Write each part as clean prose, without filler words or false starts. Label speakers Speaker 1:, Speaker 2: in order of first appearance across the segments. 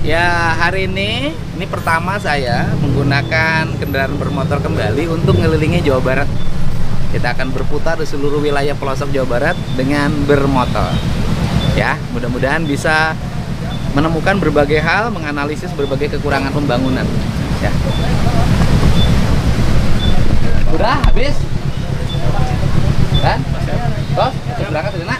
Speaker 1: Ya, hari ini pertama saya menggunakan kendaraan bermotor kembali untuk ngelilingi Jawa Barat. Kita akan berputar di seluruh wilayah pelosok Jawa Barat dengan bermotor. Ya, mudah-mudahan bisa menemukan berbagai hal, menganalisis berbagai kekurangan pembangunan. Ya. Udah habis? Kan? Bos, berangkat ke sana?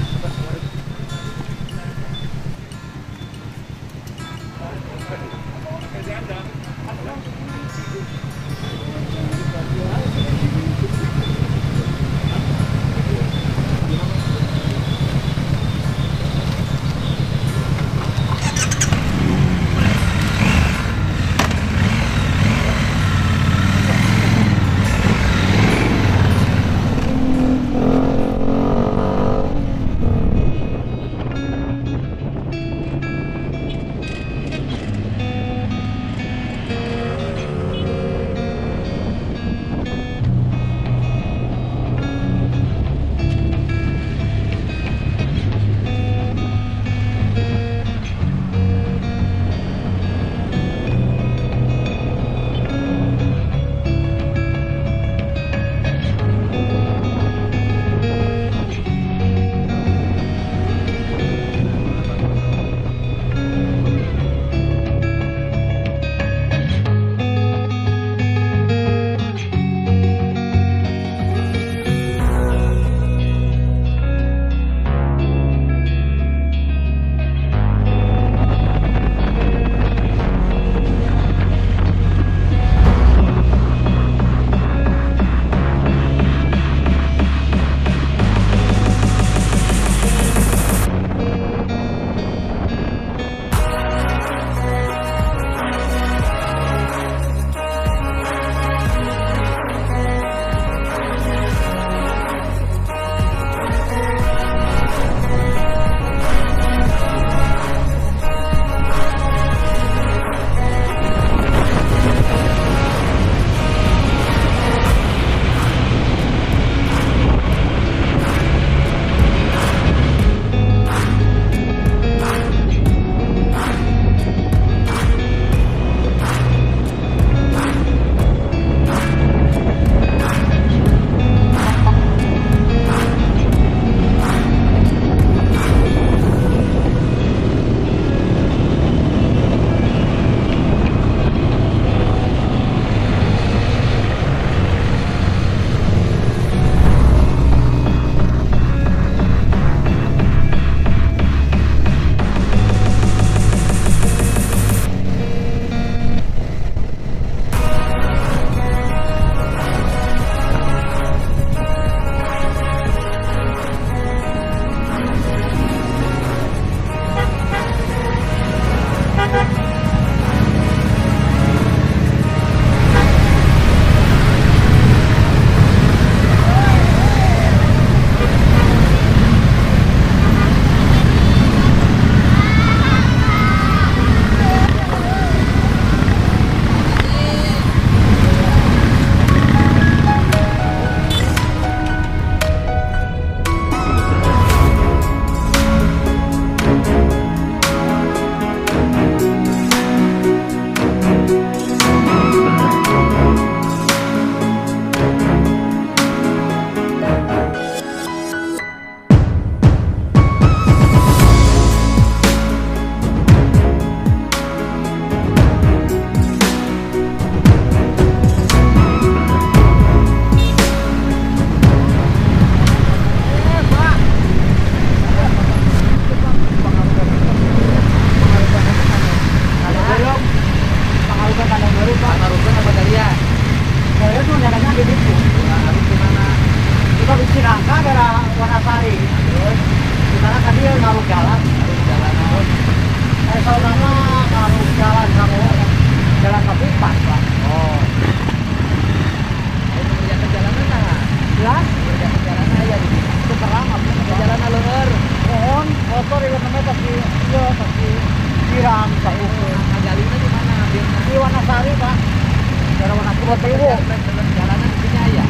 Speaker 2: Jalanan di sini ayah.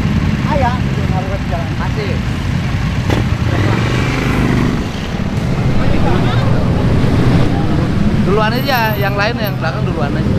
Speaker 1: Ayah, harus jalan.
Speaker 2: Masih.
Speaker 1: Dulu duluan aja, yang lain yang belakang duluan aja.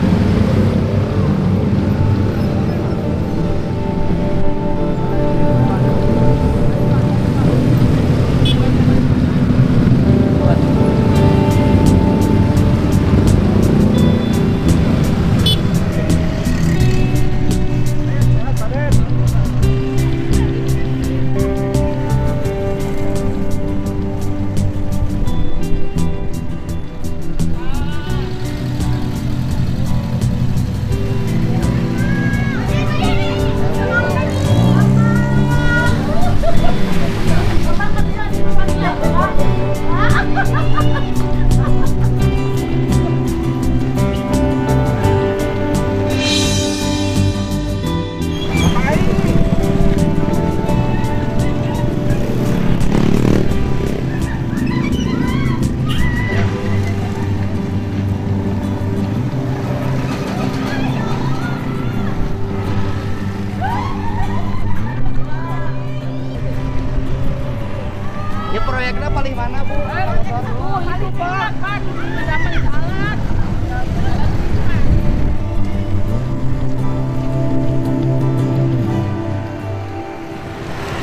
Speaker 1: Ya proyeknya paling mana Bu?
Speaker 2: Itu Pak, kan zaman jalan.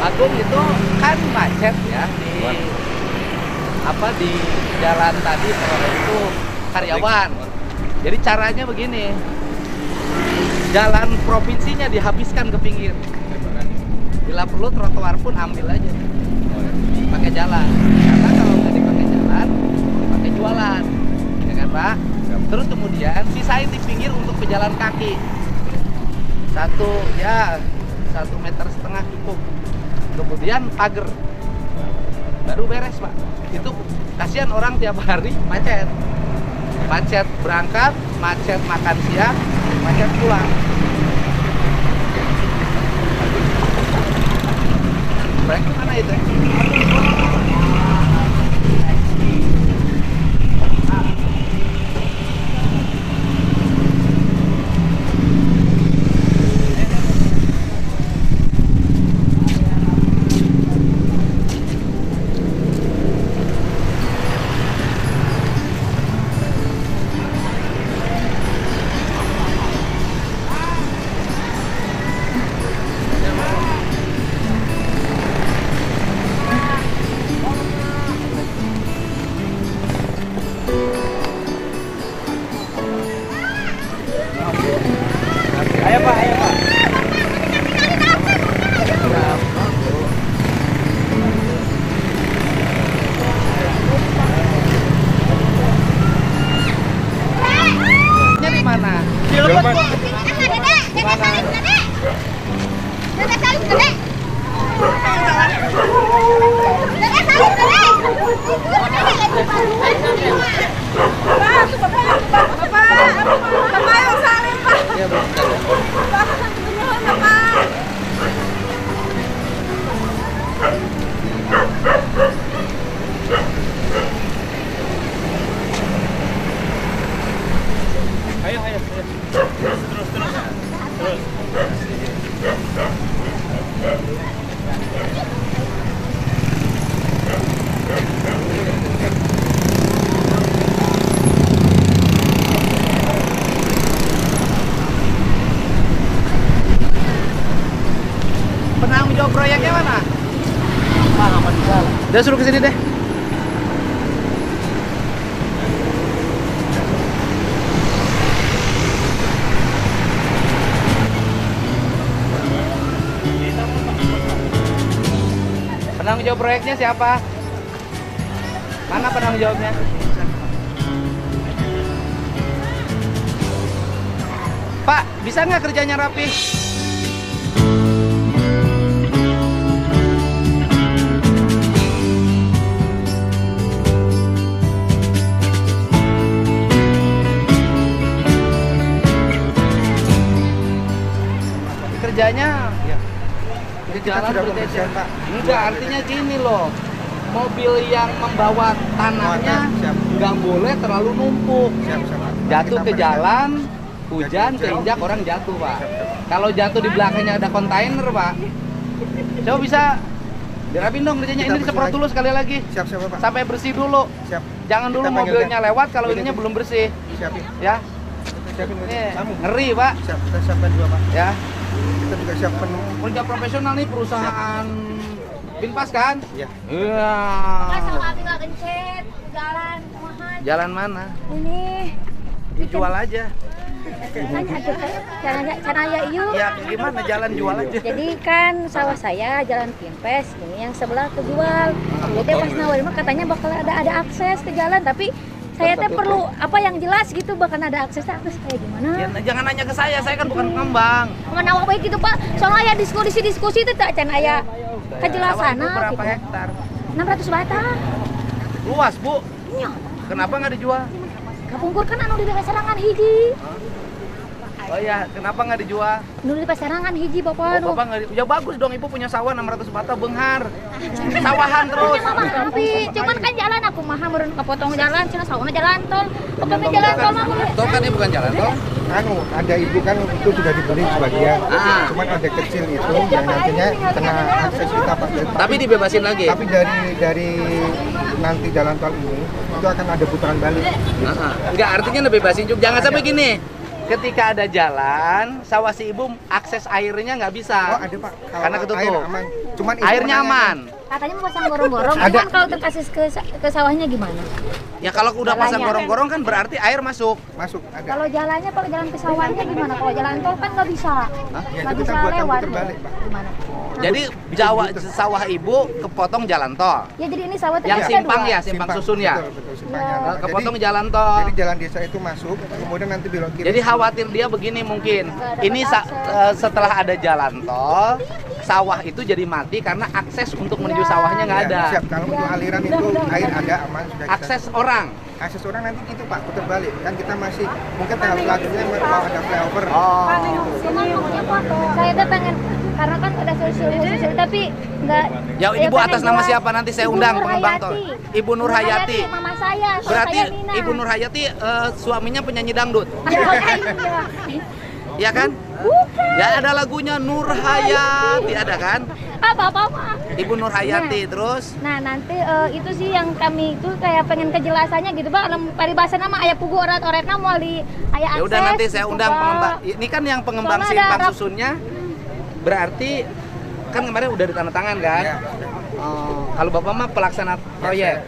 Speaker 1: Agung itu kan macet ya di jalan tadi itu karyawan. Jadi caranya begini, jalan provinsinya dihabiskan ke pinggir. Bila perlu trotoar pun ambil aja, pakai jalan. Karena kalau nggak dipakai jalan, dipakai jualan, ya kan Pak? Terus kemudian sisain di pinggir untuk pejalan kaki. 1,5 meter cukup. Kemudian pagar, baru beres Pak. Itu kasihan orang tiap hari macet berangkat, macet makan siang, macet pulang. Proyek mana itu?
Speaker 3: Ayo Pak, ayo Pak.
Speaker 1: Di mana?
Speaker 3: Di Lebet, Bu.
Speaker 1: Ya,
Speaker 3: Ayo. Terus.
Speaker 1: penanggung jawab proyeknya mana?
Speaker 3: Pak, aman di jalan.
Speaker 1: Udah suruh kesini deh. Penanggung jawab proyeknya siapa? Mana penanggung jawabnya? Pak, bisa nggak kerjanya rapi? Kerjanya ya. Jalan
Speaker 3: sudah
Speaker 1: berjejer.
Speaker 3: pembersihan, Pak.
Speaker 1: Enggak, artinya gini loh. Mobil yang membawa tanahnya
Speaker 3: Siap.
Speaker 1: nggak boleh terlalu numpuk.
Speaker 3: Siap.
Speaker 1: Jatuh
Speaker 3: Kita
Speaker 1: ke
Speaker 3: persiapan.
Speaker 1: jalan, hujan,
Speaker 3: Hujan.
Speaker 1: keinjak orang jatuh, Pak.
Speaker 3: Siap.
Speaker 1: Kalau jatuh di belakangnya ada kontainer, Pak. Coba bisa Dirapin dong kerjanya,
Speaker 4: Kita
Speaker 1: ini disemprot
Speaker 4: bersih
Speaker 1: dulu sekali lagi.
Speaker 4: Siap, siap, Pak.
Speaker 1: Sampai bersih dulu.
Speaker 4: Siap.
Speaker 1: Jangan dulu
Speaker 4: Kita panggil
Speaker 1: mobilnya
Speaker 4: dia.
Speaker 1: lewat kalau
Speaker 4: Ini,
Speaker 1: ininya
Speaker 4: ini.
Speaker 1: belum bersih.
Speaker 4: Siapin.
Speaker 1: Ya.
Speaker 4: Siapin.
Speaker 1: Ini
Speaker 4: Kamu.
Speaker 1: ngeri, Pak.
Speaker 4: Siap, kita siapkan juga, Pak.
Speaker 1: Ya.
Speaker 4: Kita juga siap penuh.
Speaker 1: Kerja profesional nih perusahaan Pinpas kan?
Speaker 4: Iya.
Speaker 1: Iya.
Speaker 2: sama Abi nggak gencet, jalan, kumaha.
Speaker 1: Jalan mana?
Speaker 2: Ini
Speaker 1: Dijual aja.
Speaker 2: tanya aja cara ya yuk.
Speaker 1: Ya gimana jalan jual aja.
Speaker 2: Jadi kan sawah saya jalan Pinpes, ini yang sebelah kejual. Jadi pas nawarin mah katanya bakal ada akses ke jalan, tapi saya teh perlu apa yang jelas gitu, bakal ada akses kayak gimana?
Speaker 1: Ya, jangan nanya ke saya kan bukan pengembang.
Speaker 2: Mana awak baik gitu Pak, soalnya aya diskusi itu tak can aya kejelasan
Speaker 1: Sawah itu berapa
Speaker 2: gitu.
Speaker 1: hektar?
Speaker 2: 600 bata.
Speaker 1: Luas, Bu.
Speaker 2: Nya,
Speaker 1: Kenapa nggak dijual?
Speaker 2: kapungkur kan anu di pasarangan hiji.
Speaker 1: Oh ya, kenapa nggak dijual?
Speaker 2: Nu di pasarangan hiji Bapak.
Speaker 1: Oh, Bapak nggak ya bagus dong, Ibu punya sawah 600 bata benghar. Sawahan terus.
Speaker 2: Punya mama tapi cuman kan jalan aku mah meureun kapotong jalan, cenah sawahna jalan tol. Pokoknya jalan tol mah
Speaker 1: Tol kan ini bukan jalan tol.
Speaker 4: Anu, ada ibu kan itu sudah dibeli sebagian.
Speaker 1: Ah.
Speaker 4: Cuman ada kecil itu yang nantinya kena akses kita Pak.
Speaker 1: Tapi dibebasin lagi.
Speaker 4: Tapi dari nanti jalan tol ini itu akan ada putaran balik.
Speaker 1: Enggak, artinya bebasin juga. Jangan sampai gini. Ketika ada jalan, sawah si ibu akses airnya nggak bisa.
Speaker 4: Oh ada Pak. Kalau
Speaker 1: Karena ketutup.
Speaker 4: Air aman. Cuman ibu
Speaker 1: Airnya
Speaker 4: menanyakan,
Speaker 1: aman.
Speaker 2: katanya mau pasang gorong-gorong,
Speaker 4: Ada.
Speaker 2: cuman kalau terkasih ke sawahnya gimana?
Speaker 1: Ya kalau udah pasang
Speaker 2: Jalannya.
Speaker 1: gorong-gorong kan berarti air masuk.
Speaker 4: Masuk ada.
Speaker 2: Kalau jalannya kalau jalan ke sawahnya gimana? Kalau jalan tol kan nggak bisa.
Speaker 4: Ya
Speaker 2: Nggak
Speaker 4: itu kita
Speaker 2: bisa
Speaker 4: buat yang
Speaker 2: lewat.
Speaker 4: putar balik Pak.
Speaker 2: Gimana? Nah,
Speaker 1: Jadi sawah ibu kepotong jalan tol.
Speaker 2: ya jadi ini sawah tuh
Speaker 1: Yang
Speaker 2: ada
Speaker 1: simpang
Speaker 2: dua.
Speaker 1: ya, simpang susun ya.
Speaker 4: Betul, betul simpangnya.
Speaker 2: Ya.
Speaker 4: Nah,
Speaker 1: Kepotong
Speaker 4: jadi,
Speaker 1: jalan tol.
Speaker 4: jadi jalan desa itu masuk, kemudian nanti belok kiri.
Speaker 1: Jadi khawatir dia begini mungkin.
Speaker 2: Nggak ada
Speaker 1: Ini
Speaker 2: akses.
Speaker 1: setelah ada jalan tol, sawah itu jadi mati karena akses untuk menuju sawahnya nggak
Speaker 4: Ya,
Speaker 1: ada.
Speaker 4: siap. Kalau untuk aliran itu air ada aman sudah kita.
Speaker 1: Akses orang.
Speaker 4: Akses orang nanti itu Pak putar balik. Kan kita masih mungkin tahap selanjutnya mau ada flyover.
Speaker 1: Oh.
Speaker 2: Cuman maksudnya Pak, saya tuh pengen karena kan ada solusi tapi nggak.
Speaker 1: Ya ibu
Speaker 2: pengen
Speaker 1: atas nama
Speaker 2: jelas.
Speaker 1: siapa nanti saya
Speaker 2: Ibu
Speaker 1: undang
Speaker 2: Nur
Speaker 1: pengembang tol.
Speaker 2: Hayati.
Speaker 1: Ibu Nur Hayati.
Speaker 2: Mama saya. kalau
Speaker 1: Berarti
Speaker 2: saya Nina.
Speaker 1: Ibu Nur Hayati suaminya penyanyi dangdut.
Speaker 2: Iya.
Speaker 1: Ya kan?
Speaker 2: Bukan.
Speaker 1: Ya ada lagunya Nur Hayati ada kan?
Speaker 2: Apa?
Speaker 1: Ibu Nur Hayati terus
Speaker 2: Nah nanti itu sih yang kami itu kayak pengen kejelasannya gitu Pak. Paribasa nama ayah pugu orat-oratna mau di ayah akses.
Speaker 1: ya udah nanti saya
Speaker 2: gitu,
Speaker 1: undang
Speaker 2: Pak.
Speaker 1: pengembang. Ini kan yang pengembang
Speaker 2: Soalnya ada
Speaker 1: simpang
Speaker 2: rap-
Speaker 1: susunnya berarti kan kemarin udah ditandatangan kan?
Speaker 4: Ya,
Speaker 1: Oh, kalau Bapak mah pelaksana proyek.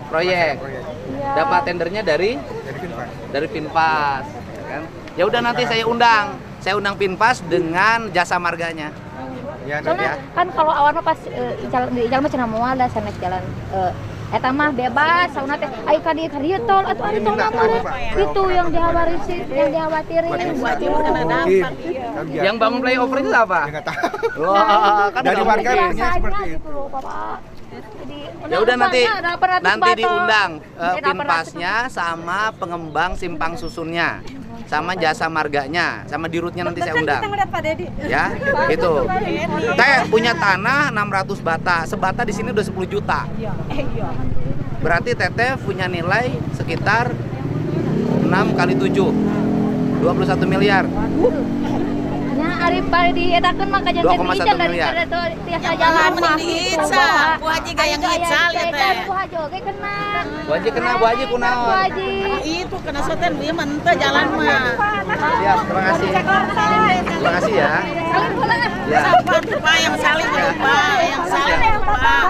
Speaker 1: Proyek.
Speaker 4: proyek.
Speaker 2: Iya.
Speaker 1: Dapat tendernya dari
Speaker 4: Dari Pinpas.
Speaker 1: Pinpas, ya kan? Ya udah nanti saya undang. Saya undang Pinpas dengan jasa marganya.
Speaker 4: Ya, nanti
Speaker 2: Soalnya kan kalau awalnya pas di jalan mah cenah moal da sanes jalan eta mah bebas sauna teh aya ka dieu tol atuh ari tol
Speaker 4: Minta
Speaker 2: mah
Speaker 4: maaf, Pak.
Speaker 2: itu yang dikhawatirin
Speaker 4: Buat
Speaker 2: gitu.
Speaker 4: mungkin. Kan biar-
Speaker 1: Yang bangun flyover itu apa?
Speaker 4: Ya, nggak tahu.
Speaker 1: Wah, kan
Speaker 4: Dari
Speaker 1: nggak
Speaker 4: warga
Speaker 1: mungkin.
Speaker 4: punya seperti itu.
Speaker 2: gitu loh Bapak. Jadi
Speaker 1: Ya udah nanti
Speaker 2: ada
Speaker 1: nanti diundang
Speaker 2: Ada
Speaker 1: Pinpasnya sama pengembang simpang susunnya. Sama jasa marganya, sama dirutnya nanti saya undang. Ya, itu. Saya punya tanah 600 bata. Sebata di sini udah 10 juta. Berarti Teteh punya nilai sekitar 6 kali 7. 21 miliar.
Speaker 2: nya ari dietakeun mah ka jangan
Speaker 1: 2,1
Speaker 2: dari
Speaker 1: miliar.
Speaker 2: tiasa jalan mah
Speaker 5: diitsa, Bu Haji gayang itsa lihat teh.
Speaker 2: Bu Haji oge kena.
Speaker 1: Bu Haji kena, Bu Haji
Speaker 2: Bu
Speaker 1: kunaon?
Speaker 2: Haji.
Speaker 5: Itu kena soten dia mah teu jalan mah.
Speaker 1: Siap, terima kasih. Terima kasih ya.
Speaker 2: Salim pula.
Speaker 1: Ya.
Speaker 5: Sabar tuh Pak yang saling itu Pak, yang saling itu Pak.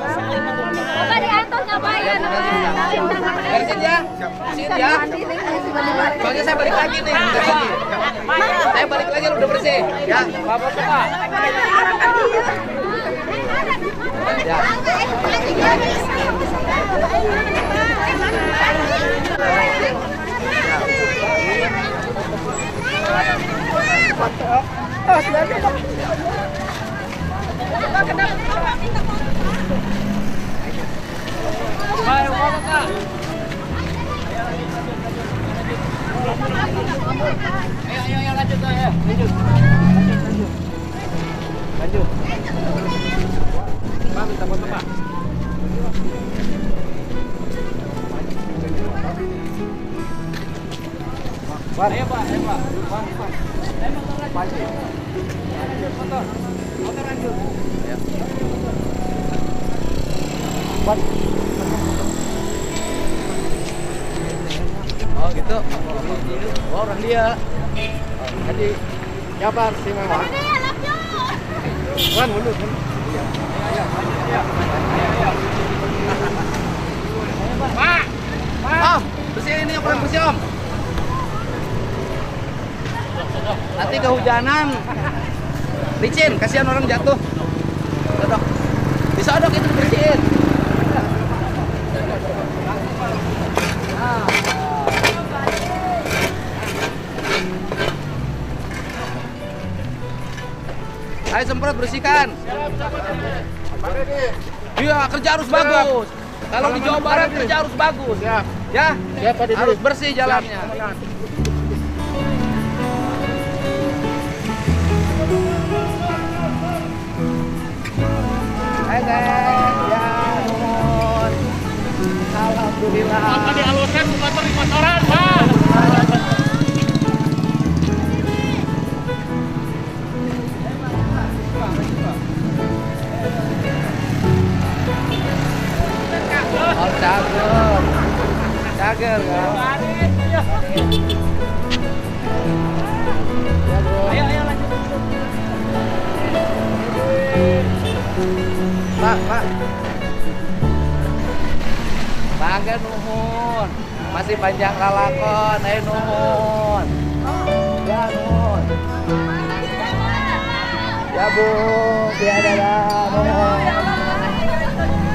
Speaker 5: Saling itu Pak.
Speaker 2: Bapak diantos ngapain?
Speaker 1: Beresin ya. Beresin ya. Soalnya saya balik lagi nih. Bentar lagi. Saya balik lagi udah bersih. Ya, Bapak Pak. Ya. Ayo lanjut ya. Lanjut. Pak, minta foto Pak. Ayo Pak, ayo Pak. Pak. Ayo motor lanjut. Motor lanjut. Ya.
Speaker 3: depan.
Speaker 1: Oh gitu. Oh, orang dia.
Speaker 3: Jadi siapa si Mama? Wan mundur. Pak.
Speaker 1: Om, bersihin ini kurang bersih Om. Nanti kehujanan, licin, kasihan orang jatuh. Sodok. Disodok itu bersihin. Ayo semprot bersihkan. Iya, kerja harus bagus. Kalau di Jawa Barat kerja harus bagus. Ya, harus bersih jalannya. Hai Teh, ya nuhun. Alhamdulillah.
Speaker 3: Apa dihaluskan motor-motoran, Pak?
Speaker 1: Oh, cager. Cager kan?
Speaker 3: Ayo lanjut.
Speaker 1: Pak. Mangga nuhun. Masih panjang lalakon, ayo nuhun. Ya nuhun. Ya Bu, ya dadah, nuhun.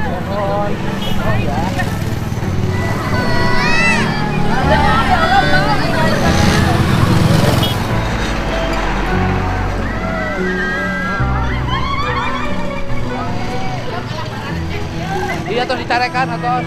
Speaker 1: Nuhun. Oh ya. Iya atau dicarekan atau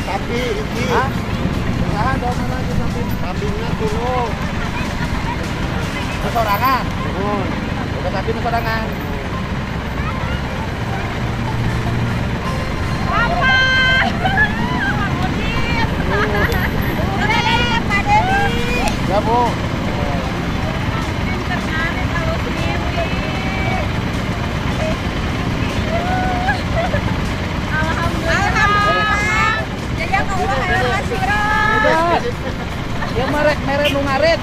Speaker 3: Sapi iki.
Speaker 1: Hah? Usaha dong mana aja sapi.
Speaker 3: Sapinya kilo.
Speaker 1: Sorangan. Udah sapi sorangan. Ya Bu. nu ngarit.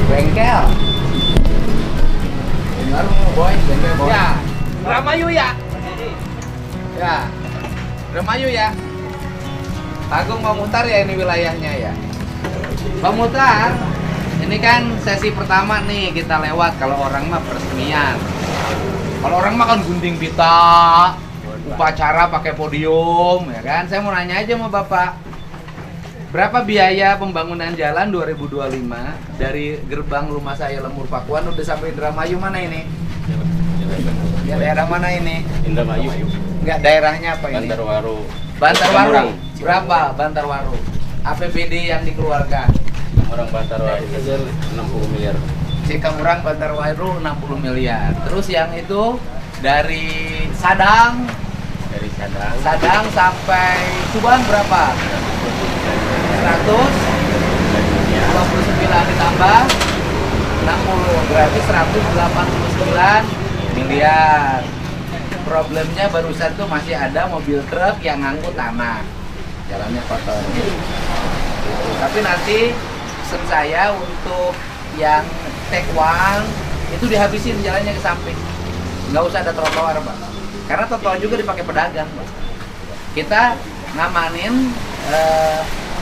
Speaker 1: Bengkel. Benar boy, bengkel boy. Ya, Indramayu ya. Ya, Indramayu ya. Agung mau mutar ya ini wilayahnya ya. Bang Mutar, ini kan sesi pertama nih kita lewat. Kalau orang mah peresmian. Kalau orang mah kan gunting pita, upacara pakai podium, ya kan? Saya mau nanya aja sama Bapak. Berapa biaya pembangunan jalan 2025 dari gerbang rumah saya Lemur Pakuan udah sampai Indramayu mana ini? Ya daerah mana ini?
Speaker 6: Indramayu.
Speaker 1: Enggak, daerahnya apa ini?
Speaker 6: Bantarwaru.
Speaker 1: Bantarwaru. Berapa Bantarwaru? APBD yang dikeluarkan?
Speaker 6: Orang Bantarwaru 60 miliar.
Speaker 1: Cikamurang Bantarwaru 60 miliar. Terus yang itu dari Sadang sampai Subang berapa? 129 ditambah 60, berarti 189 miliar. Problemnya barusan tuh masih ada mobil truk yang ngangkut tanah, jalannya kotor. Tapi nanti pesan saya untuk yang take one itu dihabisin jalannya ke samping, nggak usah ada trotoar, Pak. Karena trotoar juga dipakai pedagang, Pak. Kita ngamanin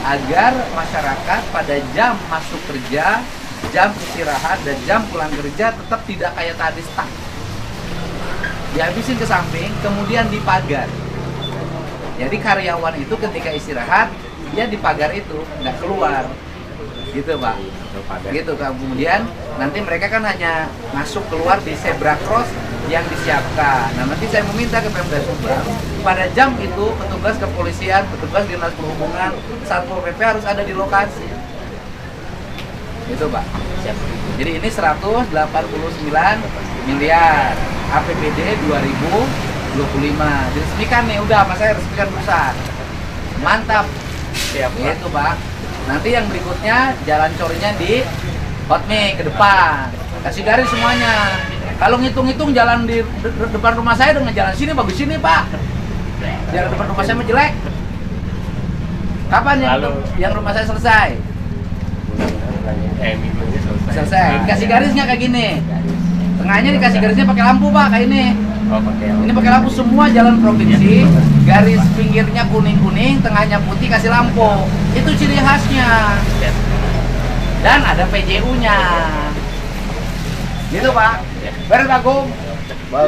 Speaker 1: agar masyarakat pada jam masuk kerja, jam istirahat, dan jam pulang kerja tetap tidak kayak tadi stuck. Dihabisin ke samping, kemudian dipagar. Jadi karyawan itu ketika istirahat, dia di pagar itu, nggak keluar. Gitu, Pak. Gitu, kemudian nanti mereka kan hanya masuk keluar di zebra cross yang disiapkan. Nah, nanti saya meminta ke Pemda Subang, pada jam itu petugas kepolisian, petugas dinas perhubungan, Satpol PP harus ada di lokasi. Gitu, Pak. Jadi ini 189 miliar APBD 2025. Diresmikan nih, udah Mas saya resmikan pusat. Mantap. Siap, gitu, Pak. Nanti yang berikutnya jalan corinya di Hotme ke depan. Kasih garis semuanya. Kalau ngitung-ngitung jalan di depan rumah saya dengan jalan sini bagus sini, Pak. Jalan depan rumah saya mah jelek. Kapan yang rumah saya selesai?
Speaker 6: Minggunya
Speaker 1: Selesai. Dikasih garis nggak kayak gini? Tengahnya dikasih garisnya pakai lampu, Pak, kayak ini.
Speaker 6: Oh, pakai.
Speaker 1: Ini pakai lampu semua jalan provinsi, garis pinggirnya kuning-kuning, tengahnya putih kasih lampu. Itu ciri khasnya. Dan ada PJU-nya. Gitu, Pak. Beres, Pak Gung?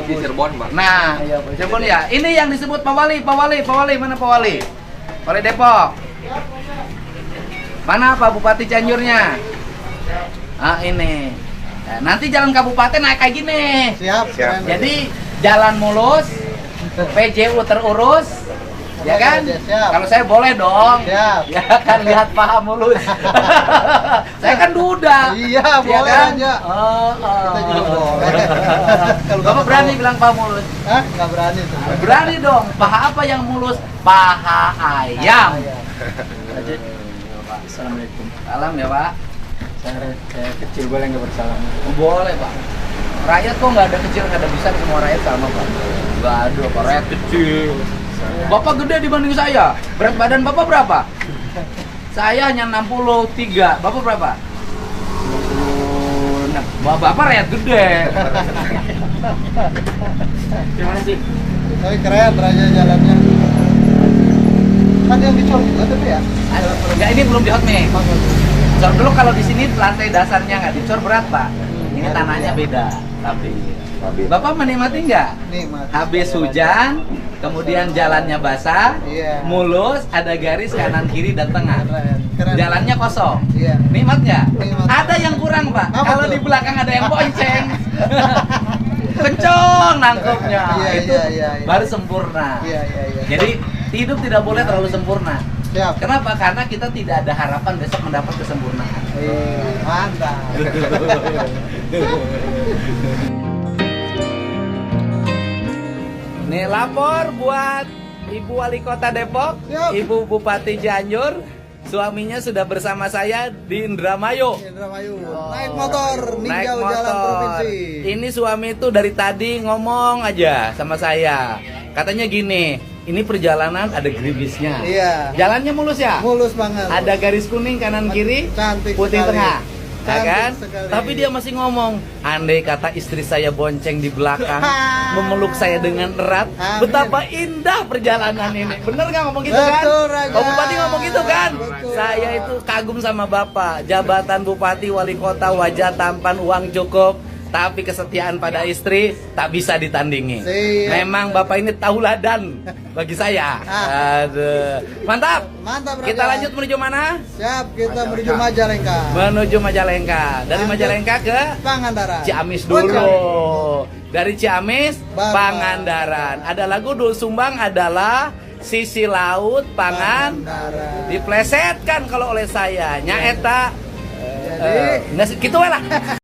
Speaker 6: Di Cirebon, Bang.
Speaker 1: Nah, iya, Pak Cirebon ya. Ini yang disebut Pak Wali. Mana Pak Wali? Wali Depok. Mana Pak Bupati Cianjurnya? Ah, ini. Nah, nanti jalan kabupaten naik kayak gini.
Speaker 4: Siap.
Speaker 1: Jadi jalan mulus, PJU terurus, ya kan?
Speaker 4: Siap.
Speaker 1: Kalau saya boleh dong.
Speaker 4: Siap.
Speaker 1: Ya kan lihat paha mulus. Saya kan duda.
Speaker 4: Iya,
Speaker 1: ya
Speaker 4: boleh
Speaker 1: kan?
Speaker 4: aja. Kita juga boleh. Kalau
Speaker 1: Bapak
Speaker 4: nggak
Speaker 1: berani
Speaker 4: tahu.
Speaker 1: bilang paha mulus?
Speaker 4: Hah? Nggak berani tuh.
Speaker 1: Berani dong. Paha apa yang mulus? Paha ayam.
Speaker 6: Assalamualaikum.
Speaker 1: Salam ya, Pak.
Speaker 6: Saya kecil boleh nggak bersalam?
Speaker 1: Boleh, Pak. Rakyat kok nggak ada kecil, nggak ada besar, semua rakyat sama, Pak. Nggak ada, Pak. Rakyat kecil. Bapak gede dibanding saya. Berat badan Bapak berapa? Saya hanya 63. Bapak berapa? 66. Bapak rakyat gede. Terima kasih.
Speaker 4: Tapi keren raja jalannya. Kan yang dicor juga tapi ya.
Speaker 1: Enggak, ini belum di hot mix. Cor dulu kalau di sini lantai dasarnya nggak dicor berat, Pak. Ini tanahnya beda. Tapi Bapak menikmati nggak?
Speaker 4: Nikmat.
Speaker 1: Habis hujan, kemudian jalannya basah,
Speaker 4: Iya.
Speaker 1: mulus, ada garis kanan kiri dan tengah.
Speaker 4: Keren.
Speaker 1: Jalannya kosong.
Speaker 4: Iya.
Speaker 1: Nikmat nggak?
Speaker 4: Nikmat.
Speaker 1: Ada yang kurang, Pak.
Speaker 4: Apa
Speaker 1: Kalau
Speaker 4: tuh?
Speaker 1: di belakang ada yang bonceng. Kencong nangkepnya.
Speaker 4: Iya,
Speaker 1: Itu
Speaker 4: iya.
Speaker 1: baru sempurna.
Speaker 4: Iya.
Speaker 1: Jadi hidup tidak boleh terlalu sempurna.
Speaker 4: Siap.
Speaker 1: Kenapa? Karena kita tidak ada harapan besok mendapat kesempurnaan.
Speaker 4: Mantap.
Speaker 1: Nih lapor buat Ibu Wali Kota Depok,
Speaker 4: Siap.
Speaker 1: Ibu Bupati Cianjur, suaminya sudah bersama saya di Indramayu.
Speaker 4: Indramayu. Naik motor
Speaker 1: Naik
Speaker 4: ninjau jalan
Speaker 1: motor.
Speaker 4: provinsi.
Speaker 1: Ini suami itu dari tadi ngomong aja sama saya. Katanya gini, ini perjalanan ada geribisnya.
Speaker 4: Iya.
Speaker 1: Jalannya mulus ya?
Speaker 4: Mulus banget.
Speaker 1: Ada garis kuning kanan kiri,
Speaker 4: Cantik
Speaker 1: putih
Speaker 4: sekali.
Speaker 1: tengah. Ya
Speaker 4: Cantik
Speaker 1: kan?
Speaker 4: sekali.
Speaker 1: Tapi dia masih ngomong, andai kata istri saya bonceng di belakang, memeluk saya dengan erat,
Speaker 4: Amin.
Speaker 1: betapa indah perjalanan ini. Bener nggak ngomong gitu kan?
Speaker 4: Betul, Raja.
Speaker 1: Pak Bupati ngomong gitu kan?
Speaker 4: Betul.
Speaker 1: Saya itu kagum sama Bapak. Jabatan Bupati, Wali Kota, wajah tampan, uang cukup. Tapi kesetiaan pada istri tak bisa ditandingi.
Speaker 4: Siap.
Speaker 1: Memang Bapak ini tauladan bagi saya. Aduh. Mantap.
Speaker 4: Mantap, Raja.
Speaker 1: Kita lanjut menuju mana?
Speaker 4: Siap, kita menuju Majalengka.
Speaker 1: Menuju Majalengka. Dari
Speaker 4: Lanjut.
Speaker 1: Majalengka ke
Speaker 4: Pangandaran.
Speaker 1: Ciamis
Speaker 4: Oh,
Speaker 1: dulu. Dari Ciamis,
Speaker 4: Bapak.
Speaker 1: Pangandaran. Ada lagu Dul Sumbang adalah Sisi Laut
Speaker 4: Pangandaran.
Speaker 1: Diplesetkan kalau oleh saya. Nyaeta.
Speaker 4: Jadi
Speaker 1: Nggak gitu lah.